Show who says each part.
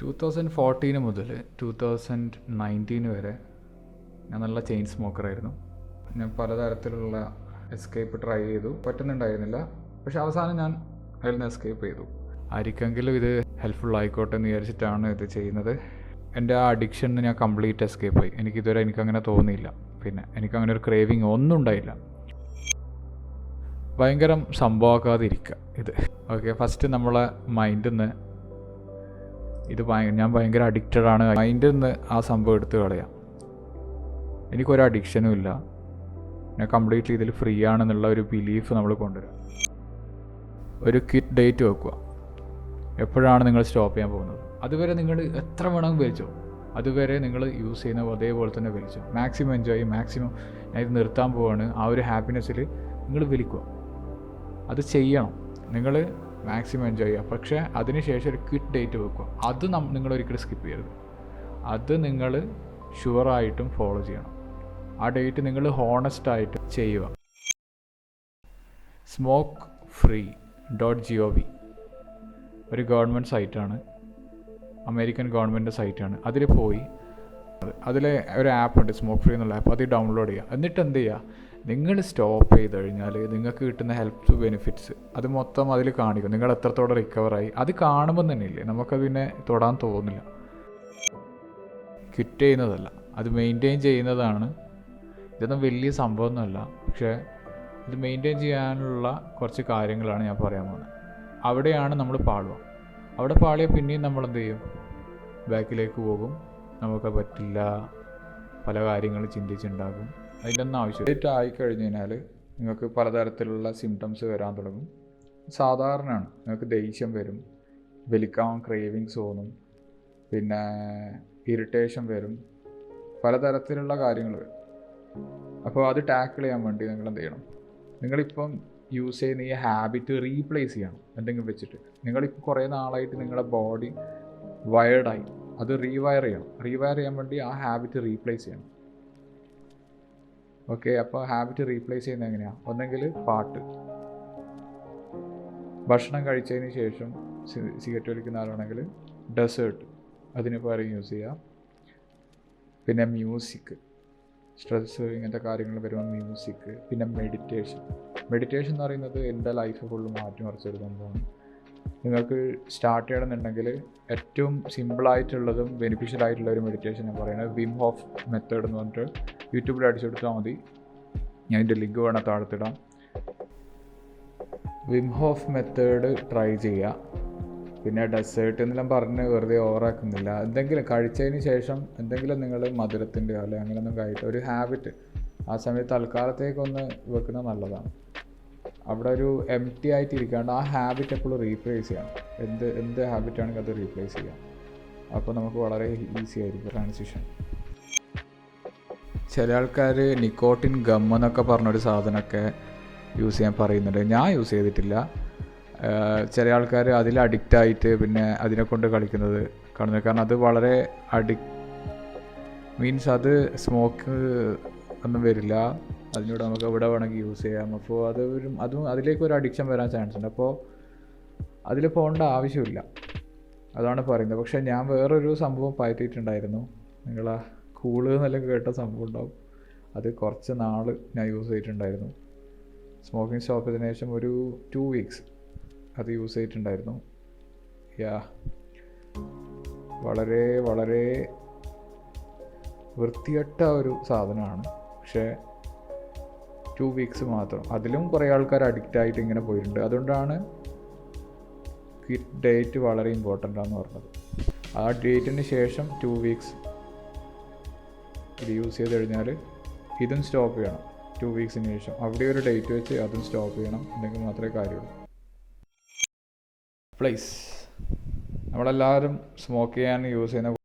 Speaker 1: 2014 മുതൽ 2019 വരെ ഞാൻ നല്ല ചെയിൻ സ്മോക്കറായിരുന്നു. ഞാൻ പലതരത്തിലുള്ള എസ്കേപ്പ് ട്രൈ ചെയ്തു, പറ്റുന്നുണ്ടായിരുന്നില്ല. പക്ഷെ അവസാനം ഞാൻ അതിൽ നിന്ന് എസ്കേപ്പ് ചെയ്തു. ആർക്കെങ്കിലും ഇത് ഹെൽപ്ഫുൾ ആയിക്കോട്ടെ എന്ന് വിചാരിച്ചിട്ടാണ് ഇത് ചെയ്യുന്നത്. എൻ്റെ ആ അഡിക്ഷന് ഞാൻ കംപ്ലീറ്റ് എസ്കേപ്പ് ആയി. എനിക്കങ്ങനെ തോന്നിയില്ല. പിന്നെ എനിക്കങ്ങനെ ഒരു ക്രേവിങ് ഒന്നും ഉണ്ടായില്ല. ഭയങ്കരം സംഭവമാക്കാതിരിക്കുക ഇത്. ഓക്കെ, ഫസ്റ്റ് നമ്മളെ മൈൻഡിൽ നിന്ന് ഞാൻ ഭയങ്കര അഡിക്റ്റഡ് ആണ്, മൈൻഡിൽ നിന്ന് ആ സംഭവം എടുത്ത് കളയാം. എനിക്കൊരു അഡിക്ഷനും ഇല്ല, ഞാൻ കംപ്ലീറ്റ്ലി ഇതിൽ ഫ്രീ ആണെന്നുള്ള ഒരു ബിലീഫ് നമ്മൾ കൊണ്ടുവരിക. ഒരു ക്വിറ്റ് ഡേറ്റ് വെക്കുക. എപ്പോഴാണ് നിങ്ങൾ സ്റ്റോപ്പ് ചെയ്യാൻ പോകുന്നത്? അതുവരെ നിങ്ങൾ എത്ര വേണമെങ്കിൽ വലിച്ചോ, അതുവരെ നിങ്ങൾ യൂസ് ചെയ്യുന്ന അതേപോലെ തന്നെ വലിച്ചോ. മാക്സിമം എൻജോയ് ചെയ്യും. മാക്സിമം ഞാൻ ഇത് നിർത്താൻ പോവാണ്, ആ ഒരു ഹാപ്പിനെസ്സിൽ നിങ്ങൾ വലിക്കുക. അത് ചെയ്യണം, നിങ്ങൾ മാക്സിമം എൻജോയ് ചെയ്യുക. പക്ഷേ അതിനുശേഷം ഒരു ക്വിറ്റ് ഡേറ്റ് വെക്കുക. അത് നിങ്ങളൊരിക്കലും സ്കിപ്പ് ചെയ്യരുത്. അത് നിങ്ങൾ ഷുവറായിട്ടും ഫോളോ ചെയ്യണം. ആ ഡേറ്റ് നിങ്ങൾ ഹോണസ്റ്റായിട്ട് ചെയ്യുക. smoke-free.gov ഒരു ഗവൺമെൻറ് സൈറ്റാണ്, അമേരിക്കൻ ഗവൺമെൻറ് സൈറ്റാണ്. അതിൽ പോയി അതിൽ ഒരു ആപ്പ് ഉണ്ട്, സ്മോക്ക് ഫ്രീ എന്നുള്ള ആപ്പ്. അത് ഡൗൺലോഡ് ചെയ്യുക. എന്നിട്ട് എന്ത് ചെയ്യുക, നിങ്ങൾ സ്റ്റോപ്പ് ചെയ്ത് കഴിഞ്ഞാൽ നിങ്ങൾക്ക് കിട്ടുന്ന ഹെൽത്ത് ബെനിഫിറ്റ്സ് അത് മൊത്തം അതിൽ കാണിക്കും. നിങ്ങൾ എത്രത്തോടെ റിക്കവറായി അത് കാണുമ്പോൾ തന്നെ ഇല്ലേ നമുക്കത് പിന്നെ തൊടാൻ തോന്നില്ല. ക്വിറ്റ് ചെയ്യുന്നതല്ല, അത് മെയിൻറ്റെയിൻ ചെയ്യുന്നതാണ്. ഇതൊന്നും വലിയ സംഭവമൊന്നുമല്ല, പക്ഷേ ഇത് മെയിൻറ്റെയിൻ ചെയ്യാനുള്ള കുറച്ച് കാര്യങ്ങളാണ് ഞാൻ പറയാൻ പോകുന്നത്. അവിടെയാണ് നമ്മൾ പാളുക. അവിടെ പാളിയാൽ പിന്നെയും നമ്മൾ എന്ത് ചെയ്യും, ബാക്കിലേക്ക് പോകും. നമുക്ക് പറ്റില്ല, പല കാര്യങ്ങൾ ചിന്തിച്ചുണ്ടാകും. അതിൻ്റെ ഒന്നും ആവശ്യം. ഡേറ്റ് ആയിക്കഴിഞ്ഞ് കഴിഞ്ഞാൽ നിങ്ങൾക്ക് പലതരത്തിലുള്ള സിംറ്റംസ് വരാൻ തുടങ്ങും. സാധാരണയാണ്. നിങ്ങൾക്ക് ദേഷ്യം വരും, വലിക്കാൻ ക്രേവിങ്സ് തോന്നും, പിന്നെ ഇറിറ്റേഷൻ വരും, പലതരത്തിലുള്ള കാര്യങ്ങൾ വരും. അപ്പോൾ അത് ടാക്കിൾ ചെയ്യാൻ വേണ്ടി നിങ്ങൾ എന്ത് ചെയ്യണം, നിങ്ങളിപ്പം യൂസ് ചെയ്യുന്ന ഈ ഹാബിറ്റ് റീപ്ലേസ് ചെയ്യണം എന്തെങ്കിലും വെച്ചിട്ട്. നിങ്ങളിപ്പോൾ കുറേ നാളായിട്ട് നിങ്ങളുടെ ബോഡി വയർഡായി, അത് റീവയർ ചെയ്യണം. റീവയർ ചെയ്യാൻ വേണ്ടി ആ ഹാബിറ്റ് റീപ്ലേസ് ചെയ്യണം. ഓക്കെ, അപ്പോൾ ഹാബിറ്റ് റീപ്ലേസ് ചെയ്യുന്നത് എങ്ങനെയാണ്? ഒന്നെങ്കിൽ പാട്ട്, ഭക്ഷണം കഴിച്ചതിന് ശേഷം സിഗരറ്റ് വലിക്കുന്ന ആളാണെങ്കിൽ ഡെസേർട്ട് അതിന് പകരം യൂസ് ചെയ്യുക. പിന്നെ മ്യൂസിക്, സ്ട്രെസ് ഇങ്ങനത്തെ കാര്യങ്ങൾ വരുമ്പോൾ മ്യൂസിക്. പിന്നെ മെഡിറ്റേഷൻ എന്ന് പറയുന്നത് എൻ്റെ ലൈഫ് ഫുള്ള് മാറ്റിമറിച്ചൊരു സംഭവമാണ്. നിങ്ങൾക്ക് സ്റ്റാർട്ട് ചെയ്യണമെന്നുണ്ടെങ്കിൽ ഏറ്റവും സിമ്പിളായിട്ടുള്ളതും ബെനിഫിഷ്യൽ ആയിട്ടുള്ള ഒരു മെഡിറ്റേഷൻ ഞാൻ പറയുന്നത് വിം ഹോഫ് മെത്തേഡ് എന്ന് പറഞ്ഞിട്ട് യൂട്യൂബിൽ അടിച്ചെടുത്താൽ മതി. ഞാൻ ഇതിൻ്റെ ലിങ്ക് വേണം താഴത്തിടാം. വിം ഹോഫ് മെത്തേഡ് ട്രൈ ചെയ്യുക. പിന്നെ ഡെസേർട്ട് എന്നെല്ലാം പറഞ്ഞ് വെറുതെ ഓവറാക്കുന്നില്ല. എന്തെങ്കിലും കഴിച്ചതിന് ശേഷം എന്തെങ്കിലും നിങ്ങൾ മധുരത്തിൻ്റെ അല്ലെങ്കിൽ അങ്ങനെയൊന്നും കഴിയിട്ട് ഒരു ഹാബിറ്റ് ആ സമയത്ത് തൽക്കാലത്തേക്കൊന്ന് വെക്കുന്നത് നല്ലതാണ്. അവിടെ ഒരു എംപ്റ്റി ആയിട്ട് ഇരിക്കാണ്ട് ആ ഹാബിറ്റ് എപ്പോഴും റീപ്ലേസ് ചെയ്യണം. എന്ത് ഹാബിറ്റാണെങ്കിൽ അത് റീപ്ലേസ് ചെയ്യാം. അപ്പോൾ നമുക്ക് വളരെ ഈസി ആയിരിക്കും ട്രാൻസിഷൻ. ചില ആൾക്കാർ നിക്കോട്ടിൻ ഗം എന്നൊക്കെ പറഞ്ഞൊരു സാധനമൊക്കെ യൂസ് ചെയ്യാൻ പറയുന്നുണ്ട്. ഞാൻ യൂസ് ചെയ്തിട്ടില്ല. ചില ആൾക്കാർ അതിൽ അഡിക്റ്റായിട്ട് പിന്നെ അതിനെ കൊണ്ട് കളിക്കുന്നത് കാണുന്നത്. കാരണം അത് വളരെ മീൻസ് അത് സ്മോക്ക് ഒന്നും വരില്ല, അതിനോട് നമുക്ക് എവിടെ വേണമെങ്കിൽ യൂസ് ചെയ്യാം. അപ്പോൾ അതും അതിലേക്ക് ഒരു അഡിക്ഷൻ വരാൻ ചാൻസ് ഉണ്ട്. അപ്പോൾ അതിൽ പോകേണ്ട ആവശ്യമില്ല, അതാണ് പറയുന്നത്. പക്ഷേ ഞാൻ വേറൊരു സംഭവം പയറ്റിയിട്ടുണ്ടായിരുന്നു. നിങ്ങൾ ആ കൂള് എന്നെല്ലാം കേട്ട സംഭവം ഉണ്ടാവും. അത് കുറച്ച് നാൾ ഞാൻ യൂസ് ചെയ്തിട്ടുണ്ടായിരുന്നു. സ്മോക്കിംഗ് സ്റ്റോപ്പ് ചെയ്തതിനു ശേഷം ഒരു 2 weeks അത് യൂസ് ചെയ്തിട്ടുണ്ടായിരുന്നു. വളരെ വളരെ വൃത്തികെട്ട ഒരു സാധനമാണ്. പക്ഷേ 2 weeks മാത്രം. അതിലും കുറേ ആൾക്കാർ അഡിക്റ്റായിട്ട് ഇങ്ങനെ പോയിട്ടുണ്ട്. അതുകൊണ്ടാണ് ക്വിറ്റ് ഡേറ്റ് വളരെ ഇമ്പോർട്ടൻ്റ് ആണെന്ന് പറഞ്ഞത്. ആ ഡേറ്റിന് ശേഷം 2 weeks ഇത് യൂസ് ചെയ്ത് കഴിഞ്ഞാൽ ഇതും സ്റ്റോപ്പ് ചെയ്യണം. 2 weeksന് ശേഷം അവിടെ ഒരു ഡേറ്റ് വെച്ച് അതും സ്റ്റോപ്പ് ചെയ്യണം. എന്നെങ്കിൽ മാത്രമേ കാര്യമുള്ളൂ. നമ്മളെല്ലാവരും സ്മോക്ക് ചെയ്യാൻ യൂസ് ചെയ്യുന്ന